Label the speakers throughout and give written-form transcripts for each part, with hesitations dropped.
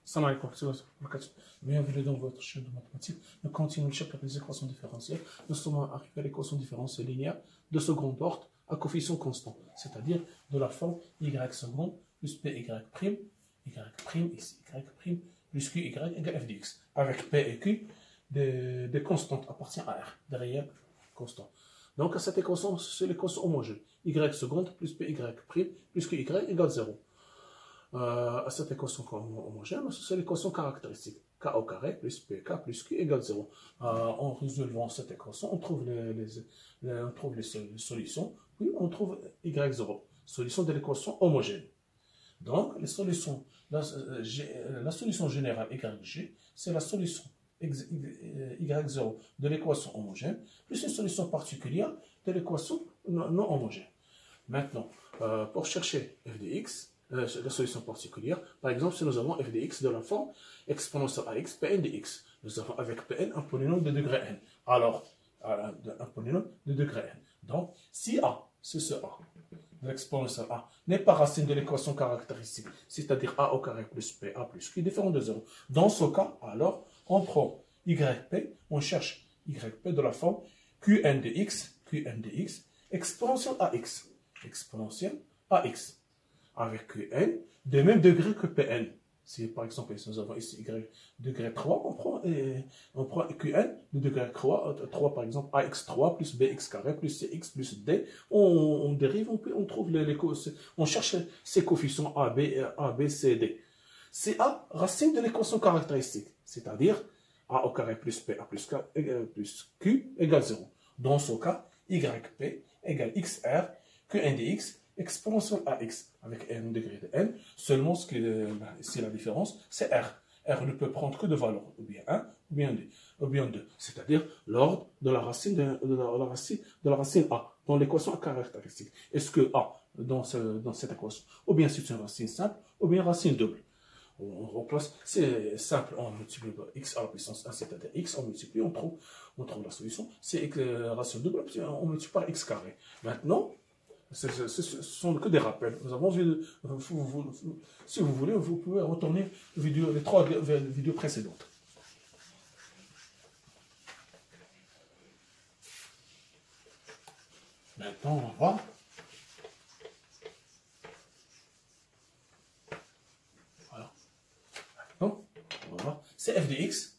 Speaker 1: Salam alaikum. Bienvenue dans votre chaîne de mathématiques. Nous continuons le chapitre des équations différentielles. Nous sommes arrivés à l'équation différentielle linéaire de second ordre à coefficient constant, c'est-à-dire de la forme y second plus py prime, y prime ici, y prime plus qy égale f de x, avec p et q des constantes appartiennent à r, des réels constants. Donc à cette équation, c'est l'équation homogène. Y seconde plus py prime plus qy égale 0. À cette équation homogène, c'est l'équation caractéristique. K au carré plus pk plus q égale 0. En résolvant cette équation, on trouve les solutions, puis on trouve y0, solution de l'équation homogène. Donc, la solution générale YG, c'est la solution y0 de l'équation homogène, plus une solution particulière de l'équation non homogène. Maintenant, pour chercher f de x, la solution particulière, par exemple, si nous avons f de x de la forme exponentielle ax, pn de x, nous avons avec pn un polynôme de degré n. Alors, un polynôme de degré n. Donc, si a, c'est ce a, l'exponentielle a, n'est pas racine de l'équation caractéristique, c'est-à-dire a au carré plus pa plus q différent de 0. Dans ce cas, alors, on prend yp, on cherche yp de la forme qn de x, exponentielle ax, avec qn de même degré que pn. Si par exemple, si nous avons ici y degré 3, on prend qn de degré 3 par exemple, ax3 plus bx carré plus cx plus d. On dérive, on trouve on cherche ces coefficients a, b, c, d. C'est a racine de l'équation caractéristique, c'est-à-dire a au carré plus pa plus q égale 0. Dans ce cas, yp égale xr, qn de x, exponentielle ax avec n degré de n, seulement ici la différence, c'est r. R ne peut prendre que de valeurs, ou bien 1, ou bien 2, c'est-à-dire l'ordre de la racine de la racine a, dans l'équation caractéristique. Est-ce que a, dans cette équation, ou bien c'est une racine simple, ou bien racine double. On remplace, c'est simple, on multiplie par x à la puissance 1, c'est-à-dire x, on multiplie, on trouve la solution, c'est racine double, on multiplie par x carré. Maintenant, ce sont que des rappels. Nous avons vu, si vous voulez, vous pouvez retourner les 3 vidéos précédentes. Maintenant, on va voir. Voilà. Maintenant, on va voir. C'est f de x.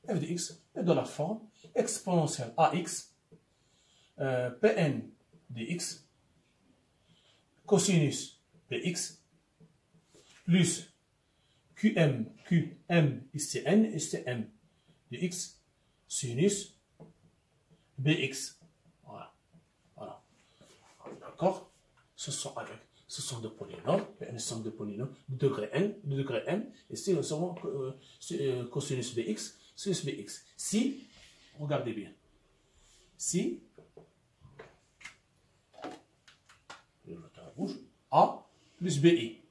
Speaker 1: F de x est de la forme exponentielle ax, pn dx, cosinus bx, plus qm, ici n, ici m, dx, sinus bx. Voilà. D'accord? Ce sont des polynômes, pn sont des polynômes de degré n, ici nous avons cosinus bx, sinus bx. Si, regardez bien, si A plus BI.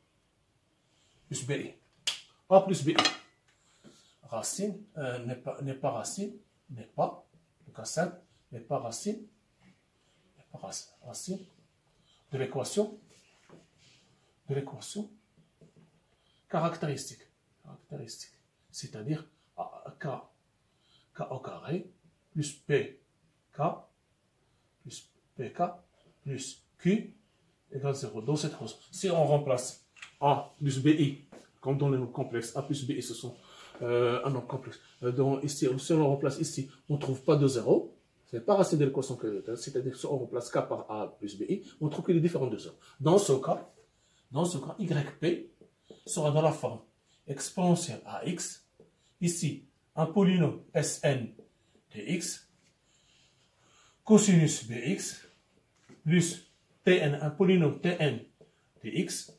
Speaker 1: A plus BI. Racine n'est pas racine, le cas simple, n'est pas racine de l'équation caractéristique. C'est-à-dire K au carré plus PK plus PK plus Q égale 0. Dans cette équation, si on remplace A plus BI, comme dans le nombre complexe, A plus BI, ce sont un nombre complexe. Ici, si on remplace ici, on ne trouve pas de 0. Ce n'est pas racine de l'équation, c'est-à-dire si on remplace K par A plus BI, on trouve qu'il est différent de 0. Dans ce cas, YP sera dans la forme exponentielle AX. Ici, un polynôme Sn de x, cosinus Bx, plus Tn, un polynôme Tn de x,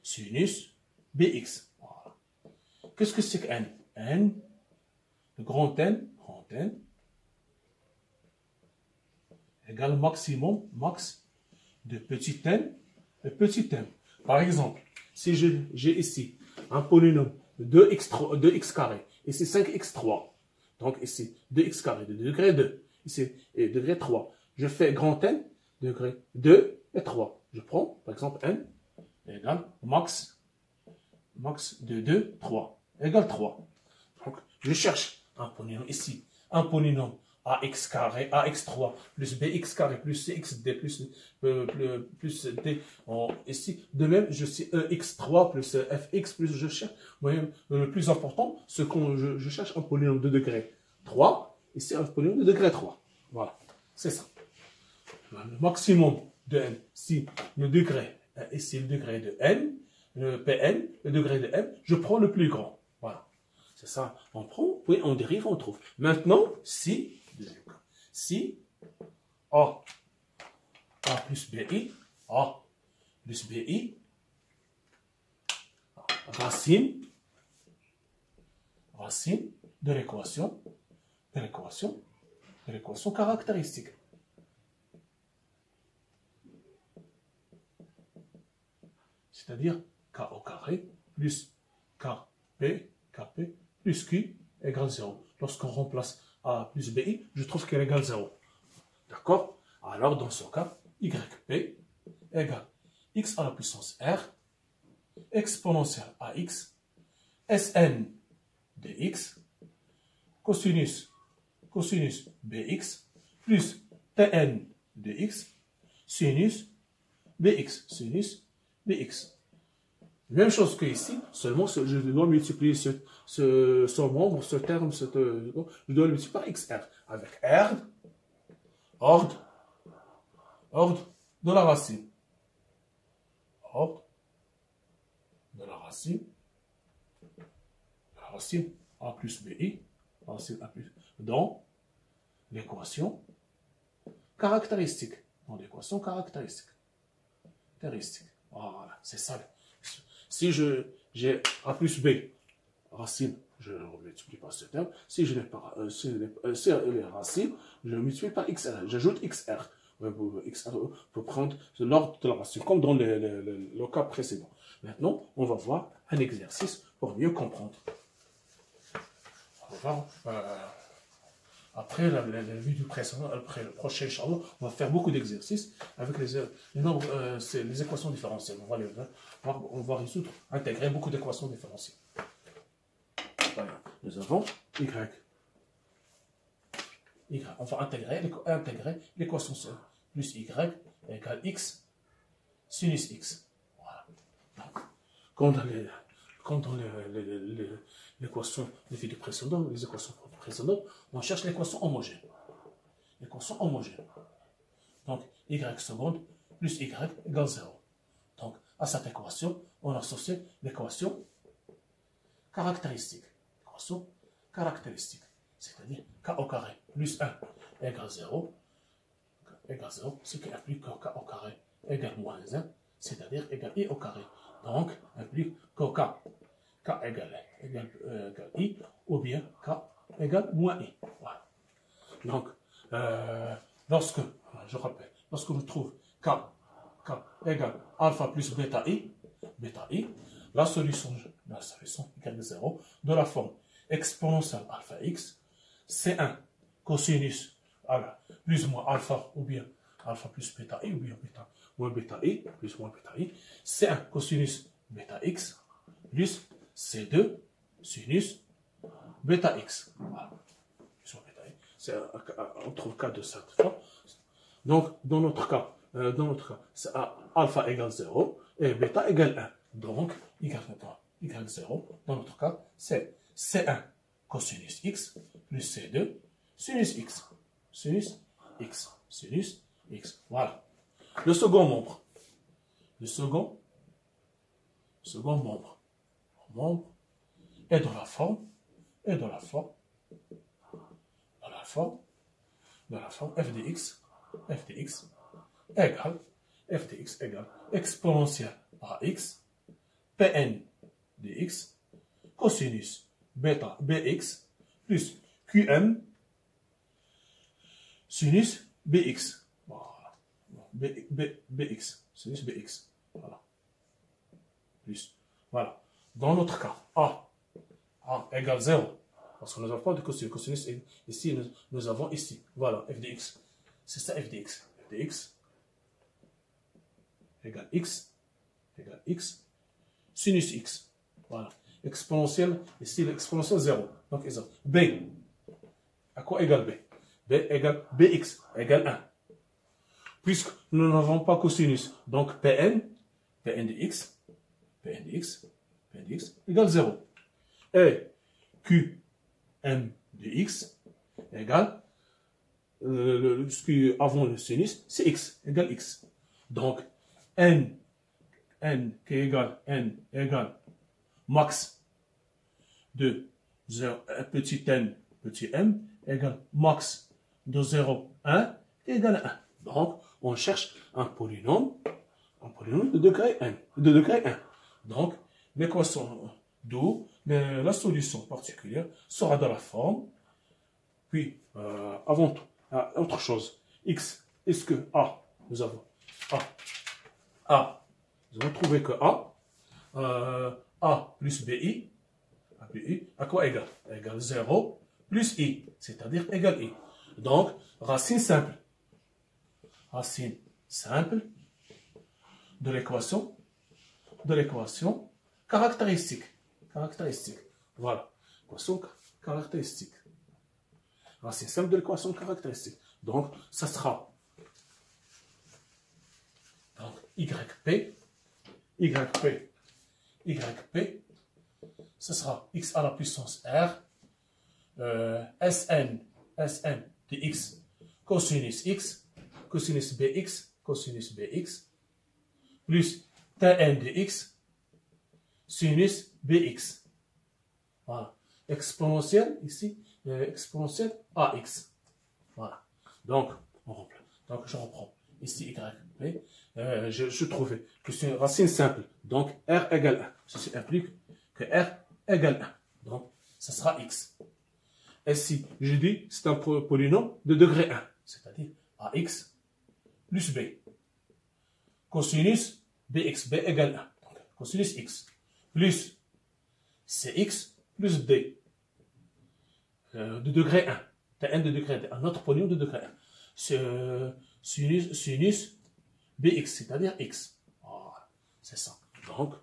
Speaker 1: sinus Bx. Voilà. Qu'est-ce que c'est que n? N, le grand N, égale maximum, max, de petit n et petit m. Par exemple, si j'ai ici un polynôme de 2x carré, ici 5x3, donc ici 2x carré de degré 2, ici et degré 3, je fais grand N, degré 2 et 3. Je prends, par exemple, n égale max max de 2, 3, égale 3. Donc, je cherche un polynôme ici. Un polynôme ax carré, ax3 plus bx carré plus cxd plus d. Ici, de même, je sais x3 plus fx plus je cherche. Le plus important, c'est que je cherche un polynôme de degré 3. Ici, un polynôme de degré 3. Voilà, c'est ça. Le maximum de n, si le degré, ici le degré de n, le Pn, le degré de m, je prends le plus grand. Voilà. C'est ça. On prend, puis on dérive, on trouve. Maintenant, si A plus BI, A plus BI, racine de l'équation caractéristique. C'est-à-dire K au carré plus KP plus Q égale 0. Lorsqu'on remplace A plus BI, je trouve qu'elle égale 0. D'accord? Alors, dans ce cas, YP égale x à la puissance R exponentielle AX Sn dx cosinus BX plus Tn dx sinus BX. Même chose que ici, seulement je dois multiplier ce membre, ce terme, je dois le multiplier par XR, avec R, ordre de la racine. Ordre de la racine A plus BI, racine A plus, dans l'équation caractéristique. Voilà, c'est ça. Si j'ai A plus B, racine, je ne multiplie pas ce terme. Si je n'ai pas les racines, je multiplie par XR. J'ajoute XR. XR pour prendre l'ordre de la racine, comme dans le cas précédent. Maintenant, on va voir un exercice pour mieux comprendre. On va voir, après la vidéo précédente, après le prochain Inch'Allah, on va faire beaucoup d'exercices avec les équations différentielles. On va résoudre, intégrer beaucoup d'équations différentielles. Voilà. Nous avons Y. On va intégrer l'équation seule. Plus Y égale X sinus X. Voilà. Donc, comme dans l'équation des vidéos précédentes, les équations précédentes, on cherche l'équation homogène. Donc, y seconde plus y égale 0. Donc, à cette équation, on associe l'équation caractéristique. C'est-à-dire k au carré plus 1 égale 0. Ce qui implique que k au carré égale moins 1, c'est-à-dire égale i au carré. Donc, implique que k égale i, ou bien k égale moins i. Voilà. Donc, lorsque je trouve k égale alpha plus bêta i, la solution égale 0 de la forme exponentielle alpha x, C1 cosinus plus ou moins alpha, ou bien alpha plus bêta i, ou bien bêta moins bêta i, plus ou moins bêta i, C1 cosinus bêta x, plus C2 sinus bêta x. Voilà. On trouve K de cette forme. Donc, dans notre cas, c'est alpha égale 0 et bêta égale 1. Donc, y égale 0. Dans notre cas, c'est C1 cosinus x plus C2 sinus x. Sinus x. Voilà. Le second membre. Le second membre est dans la forme f de x égale exponentielle ax Pn dx cosinus bêta bx plus qm sinus bx. Voilà. Bx, sinus bx. Voilà. Plus. Voilà. Dans notre cas, A égale 0. Parce que nous n'avons pas de cosinus. Cosinus, ici, nous avons ici. Voilà, f de x. C'est ça, f de x. F de x égale x sinus x. Voilà. Exponentielle, ici l'exponentielle 0. Donc, exemple, B. À quoi égale B? B égale Bx égale 1. Puisque nous n'avons pas cosinus, donc Pn de x égale 0. Et Qm de x égale, ce qui est avant le sinus, c'est x égale x. Donc, n égale max de 0, petit n, petit m, égale max de 0, 1, égale 1. Donc, on cherche un polynôme de degré n, de degré 1. Donc, l'équation, d'où la solution particulière sera de la forme, puis, avant tout, autre chose, x, est-ce que A, nous avons A, nous avons trouvé que A plus BI, à quoi égale? Égale 0 plus I, c'est-à-dire égale I. Donc, racine simple de l'équation caractéristique. Voilà, équation caractéristique. Racine simple de l'équation caractéristique. Donc, ça sera donc, YP, ce sera x à la puissance R, Sn de x, cosinus bx, plus Tn de x, sinus bx. Voilà. Exponentielle, ici, exponentielle ax. Voilà. Donc, je reprends. Ici, YP, je trouvais que c'est une racine simple. Donc, R égale 1. Ceci implique que R égale 1. Donc, ça sera x. Et si je dis c'est un polynôme de degré 1, c'est-à-dire ax plus b. Cosinus bx, b égale 1. Donc, cosinus x plus cx plus d de degré 1. Tn de degré 1. Un autre polynôme de degré 1. Sinus bx, c'est-à-dire x. Voilà, c'est ça. Donc,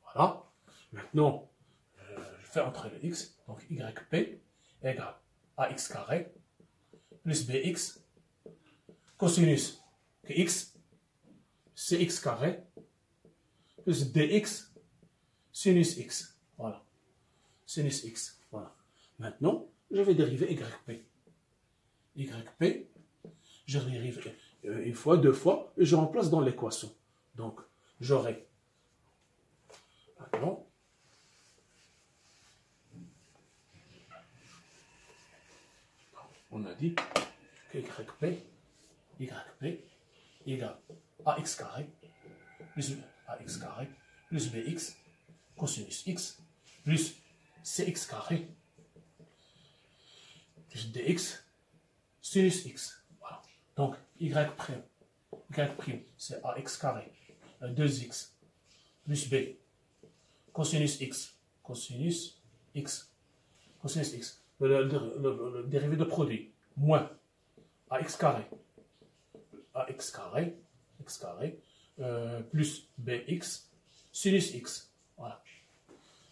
Speaker 1: voilà. Maintenant, je fais entrer le x. Donc, yp égale ax carré plus bx cosinus x, cx carré plus dx sinus x. Voilà. Sinus x. Voilà. Maintenant, je vais dériver yp. Yp, je dérive une fois, deux fois, et je remplace dans l'équation. Donc, j'aurai maintenant on a dit que yp égale ax carré plus bx cosinus x plus cx carré plus dx sinus x. Voilà. Donc y' c'est ax carré 2x plus b cosinus x le dérivé de produit moins ax carré plus bx sinus x. Voilà.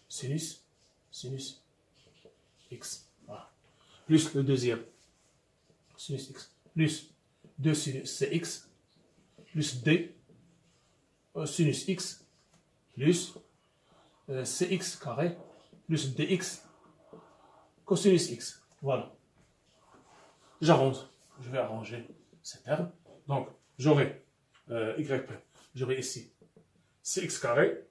Speaker 1: Sinus x. Voilà. Plus le deuxième sinus x plus 2 sinus cx plus d sinus x plus cx carré plus dx cosinus x. Voilà. J'arrange. Je vais arranger ces termes. Donc, j'aurai yp. J'aurai ici cx carré,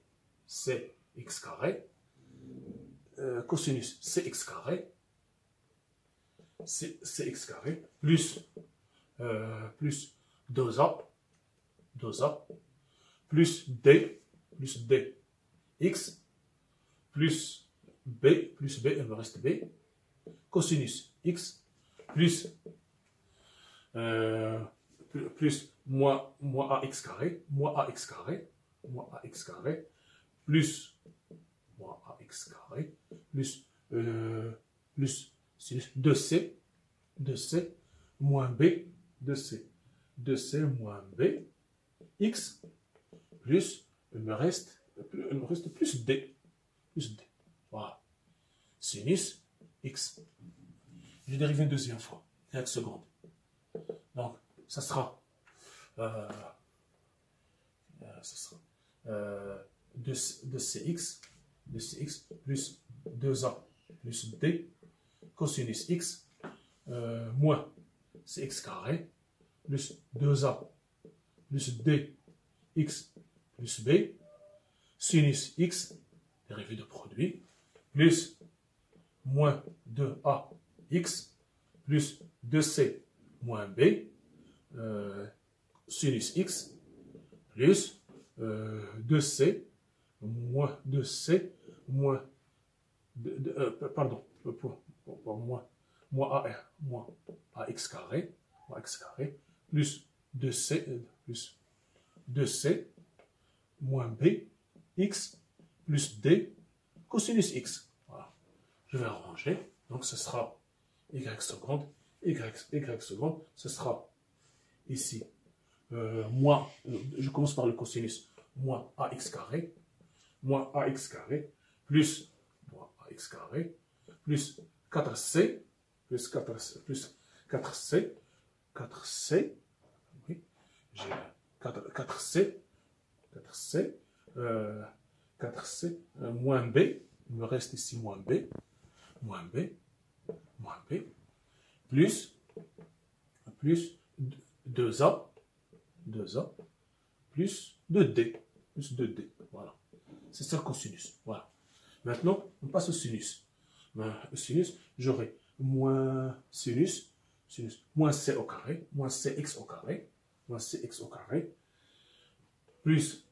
Speaker 1: cosinus cx carré, plus 2a, plus d, x, plus b, il me reste b, cosinus x, plus moins ax carré, plus sinus 2C, 2C, moins B, 2C, 2C moins B, X, plus, il me reste plus D, plus D. Voilà. Sinus X. Je dérive une deuxième fois, 4 secondes. Donc, ça sera 2CX plus 2A plus D cosinus X moins CX carré plus 2A plus D X plus B sinus X, dérivé de produit, plus moins 2A X plus 2C moins B sinus X plus 2C moins 2C moins moins AX carré plus 2C moins B X plus D cosinus X. Voilà. Je vais arranger. Donc ce sera Y seconde, Y seconde, ce sera ici moins, je commence par le cosinus, moins AX carré plus moins AX carré plus 4C plus 4C, oui, j'ai 4C moins B, il me reste ici moins B plus 2A plus 2D, voilà. C'est ça le cosinus, voilà. Maintenant, on passe au sinus. Le sinus, j'aurai moins sinus, moins C au carré, moins CX au carré, plus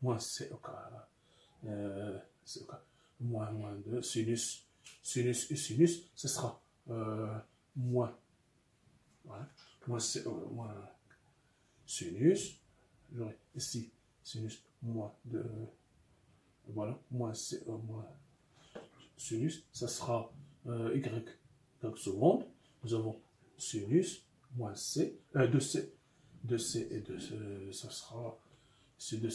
Speaker 1: moins C au carré, moins 2, sinus, ce sera moins, voilà, moins sinus, j'aurai ici sinus moins 2, voilà, moins C, moins sinus, ça sera Y seconde, nous avons sinus moins C, 2C et 2C, ça sera c'est de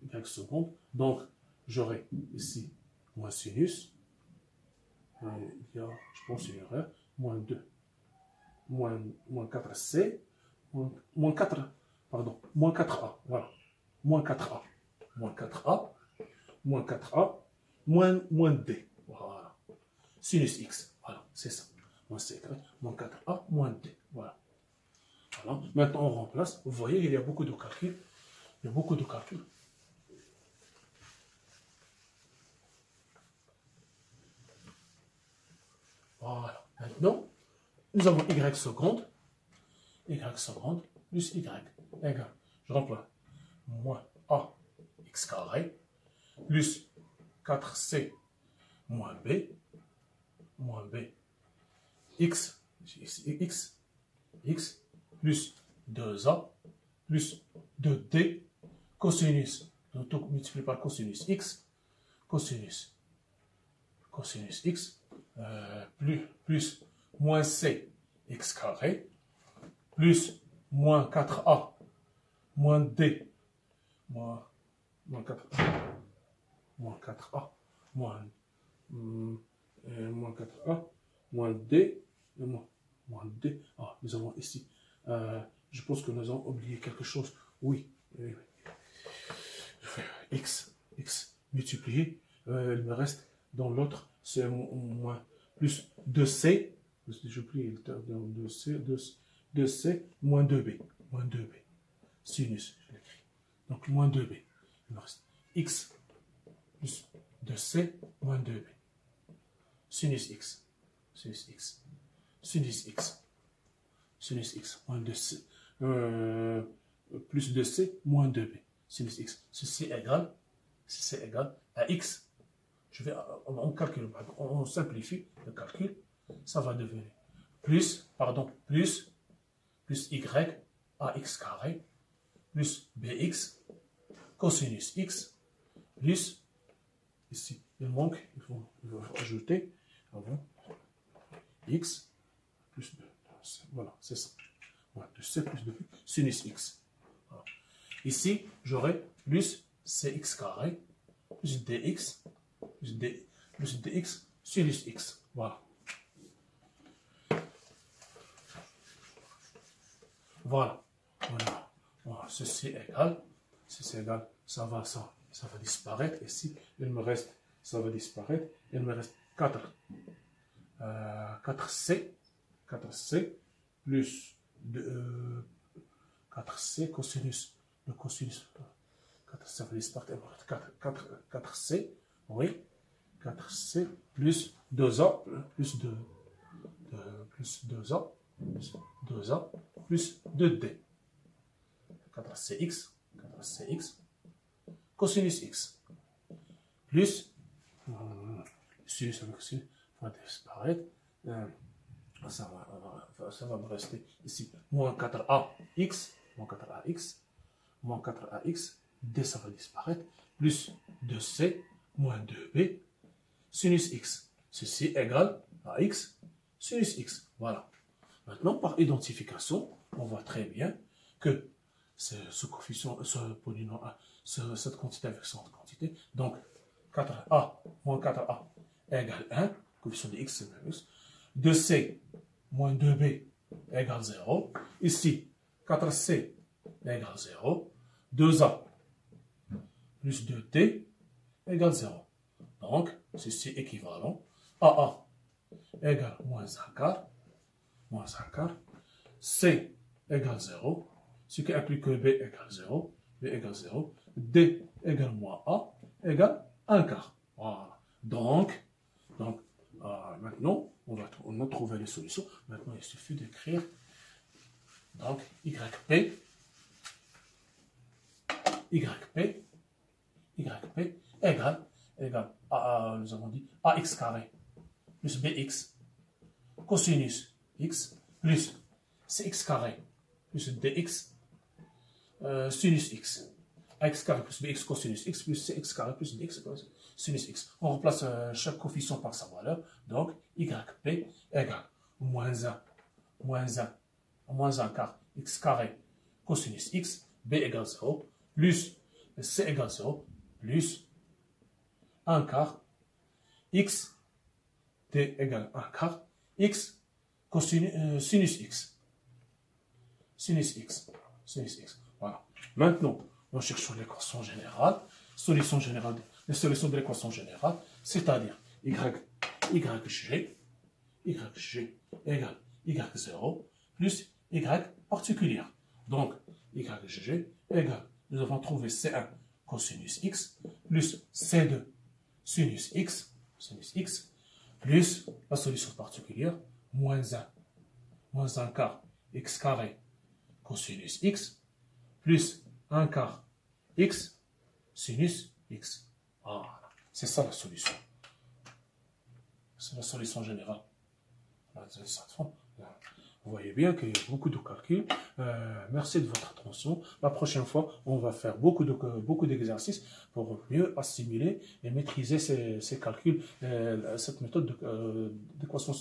Speaker 1: Y seconde, donc j'aurai ici moins sinus, il y a, je pense, une erreur, moins 2, moins 4C, moins 4A, voilà, moins 4A, moins D, voilà, sinus X, voilà, c'est ça, moins C, moins 4A, moins D, voilà. Voilà. Maintenant on remplace, vous voyez, il y a beaucoup de calculs, Voilà. Maintenant, nous avons Y seconde plus Y égale, je remplace, moins A X carré plus 4C moins B X plus 2A plus 2D cosinus, tout multiplié par cosinus X, cosinus X, plus moins C X carré, plus moins 4A, moins D, moins 4A, moins 4A, moins 4A, moins D, moins D. Ah, nous avons ici, je pense que nous avons oublié quelque chose. Oui. Je fais X multiplié, il me reste dans l'autre, c'est moins plus 2C, je plie 2C, moins 2B, sinus, je l'écris. Donc moins 2B, il me reste X plus 2C moins 2B, sinus X, moins 2C, plus 2C moins 2B, sinus X, ceci égale à X. On calcule, on simplifie le calcul, ça va devenir plus Y AX carré plus BX cosinus X plus, ici il manque, il faut ajouter avant, x plus 2. Voilà, c'est ça. Moins 2c plus 2 sinus x. Voilà. Ici, j'aurai plus cx carré plus dx plus dx sinus x. Voilà. Voilà. Voilà. Voilà. Ceci égal, ça va disparaître. Ici, il me reste, ça va disparaître. Il me reste 4c plus 4c cosinus. Le cosinus, 4, ça va disparaître. 4c, oui. 4c plus 2a, plus 2a, plus 2d. 4cx cosinus x plus sinus avec sinus va disparaître. Ça va me rester ici moins 4ax, moins 4ax, d ça va disparaître, plus 2c moins 2b sinus x. Ceci égale à x sinus x. Voilà. Maintenant, par identification, on voit très bien que ce coefficient, ce polynôme, cette quantité avec cette quantité, donc 4a moins 4a égale 1, coefficient de x c'est même x, 2c moins 2b égale 0, ici 4c égale 0, 2a plus 2t égale 0. Donc, ceci est équivalent, AA égale moins 1 quart, c égale 0, ce qui implique que b égale 0, d égale moins a égale 1 quart. Voilà. Donc maintenant, on a trouvé les solutions. Maintenant, il suffit d'écrire donc yp égale nous avons dit ax carré plus bx cosinus x plus cx carré plus dx sinus x. Ax carré plus bx cosinus x plus cx carré plus dx sinus x. On remplace chaque coefficient par sa valeur. Donc, yp égale moins 1 quart x carré cosinus x, b égale 0, plus c égale 0, plus 1 quart x, d égale 1 quart x cosinus sinus x. Sinus x. Voilà. Maintenant, nous cherchons l'équation générale, les solutions de l'équation générale, c'est-à-dire yg égale y0 plus y particulière. Donc, yg égale, nous avons trouvé c1 cosinus x plus c2 sinus x, plus la solution particulière, moins 1 quart x carré cosinus x, plus 1 quart x sinus x. Voilà. C'est ça la solution. C'est la solution générale. Vous voyez bien qu'il y a beaucoup de calculs. Merci de votre attention. La prochaine fois, on va faire beaucoup d'exercices pour mieux assimiler et maîtriser ces calculs, cette méthode d'équation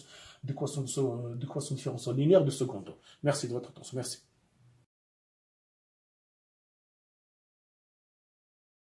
Speaker 1: différentielle linéaire de second ordre. Merci de votre attention. Merci.